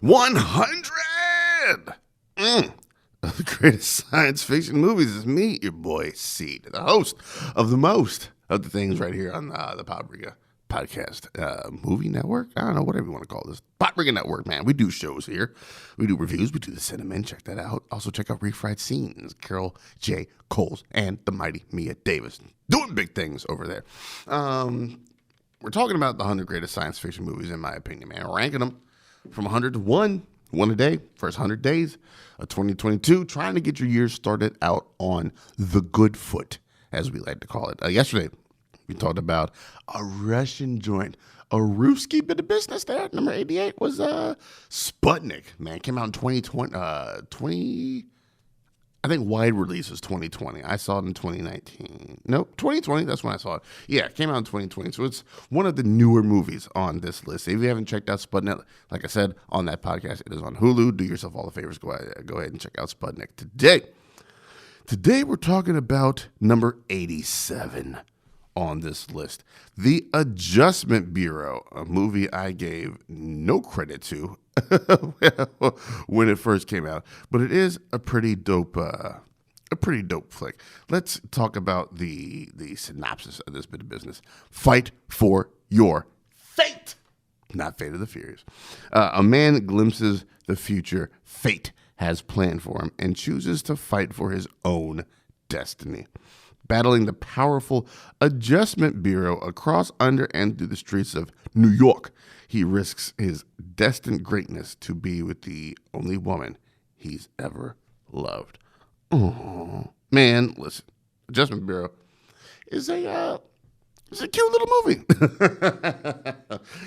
100! The greatest science fiction movies is me, your boy Seed, the host of the most of the things right here on the Podbriga podcast movie network. I don't know, whatever you want to call this. Podbriga Network, man. We do shows here. We do reviews. We do the cinnamon. Check that out. Also check out Refried Scenes, Carol J. Coles, and the mighty Mia Davis. Doing big things over there. We're talking about the 100 greatest science fiction movies, in my opinion, man. We're ranking them from 100 to 1 a day, first 100 days of 2022, trying to get your year started out on the good foot, as we like to call it. Yesterday, we talked about a Russian joint, a Ruski bit of business there. Number 88 was Sputnik, man. Came out in 2020, I think wide release was 2020. I saw it in 2019. Nope, 2020, that's when I saw it. Yeah, it came out in 2020. So it's one of the newer movies on this list. If you haven't checked out Sputnik, like I said on that podcast, it is on Hulu. Do yourself all the favors. Go ahead and check out Sputnik today. Today we're talking about number 87 on this list. The Adjustment Bureau, a movie I gave no credit to when it first came out, but it is a pretty dope flick. Let's talk about the synopsis of this bit of business. Fight for your fate, not Fate of the Furious. A man glimpses the future fate has planned for him and chooses to fight for his own destiny. Battling the powerful Adjustment Bureau across, under, and through the streets of New York, he risks his destined greatness to be with the only woman he's ever loved. Oh man, listen, Adjustment Bureau is it's a cute little movie.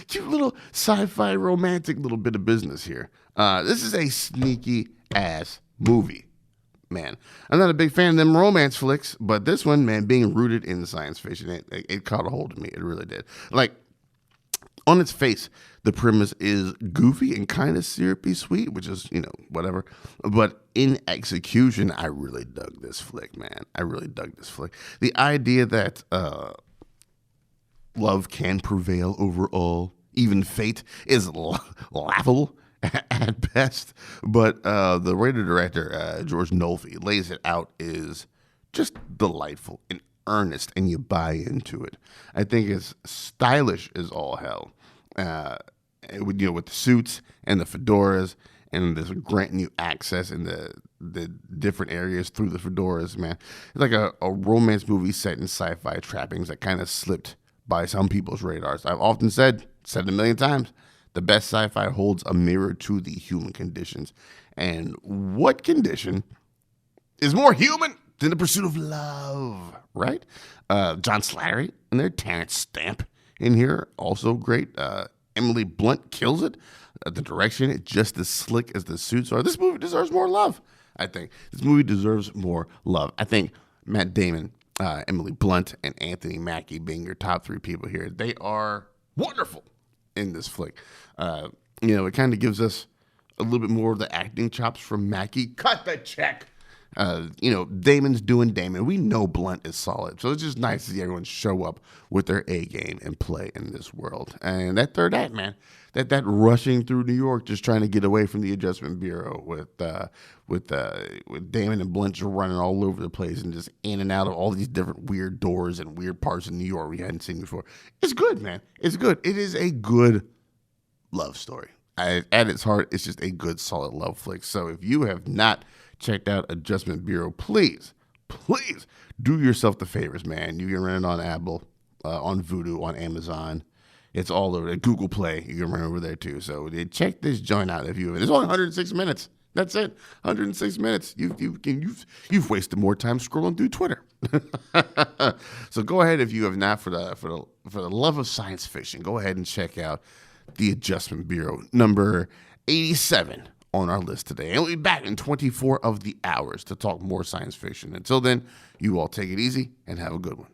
Cute little sci-fi romantic little bit of business here. This is a sneaky ass movie. Man, I'm not a big fan of them romance flicks, but this one, man, being rooted in science fiction, it caught a hold of me. It really did. Like, on its face, the premise is goofy and kind of syrupy sweet, which is, whatever. But in execution, I really dug this flick, man. I really dug this flick. The idea that love can prevail over all, even fate, is laughable at best, but the writer-director, George Nolfi, lays it out is just delightful and earnest, and you buy into it. I think it's stylish as all hell, with the suits and the fedoras, and this granting you access in the different areas through the fedoras, man. It's like a romance movie set in sci-fi trappings that kind of slipped by some people's radars. I've often said it a million times, the best sci-fi holds a mirror to the human conditions. And what condition is more human than the pursuit of love, right? John Slattery in there, Terrence Stamp in here, also great. Emily Blunt kills it. The direction, just as slick as the suits are. This movie deserves more love, I think. This movie deserves more love. I think Matt Damon, Emily Blunt, and Anthony Mackie being your top three people here, they are wonderful in this flick. It kind of gives us a little bit more of the acting chops from Mackie. Cut the check. Damon's doing Damon. We know Blunt is solid. So it's just nice to see everyone show up with their A game and play in this world. And that third act, man, that rushing through New York, just trying to get away from the Adjustment Bureau with Damon and Blunt just running all over the place and just in and out of all these different weird doors and weird parts of New York we hadn't seen before. It's good, man. It's good. It is a good love story. At its heart, it's just a good, solid love flick. So if you have not checked out Adjustment Bureau, please do yourself the favors, man. You can rent it on Apple, on Vudu, on Amazon. It's all over there. Google Play, you can rent it over there too. So check this joint out if you. It's only 106 minutes. That's it. 106 minutes. You've wasted more time scrolling through Twitter. So go ahead, if you have not, for the love of science fiction, go ahead and check out The Adjustment Bureau, number 87 on our list today. And we'll be back in 24 of the hours to talk more science fiction. Until then, you all take it easy and have a good one.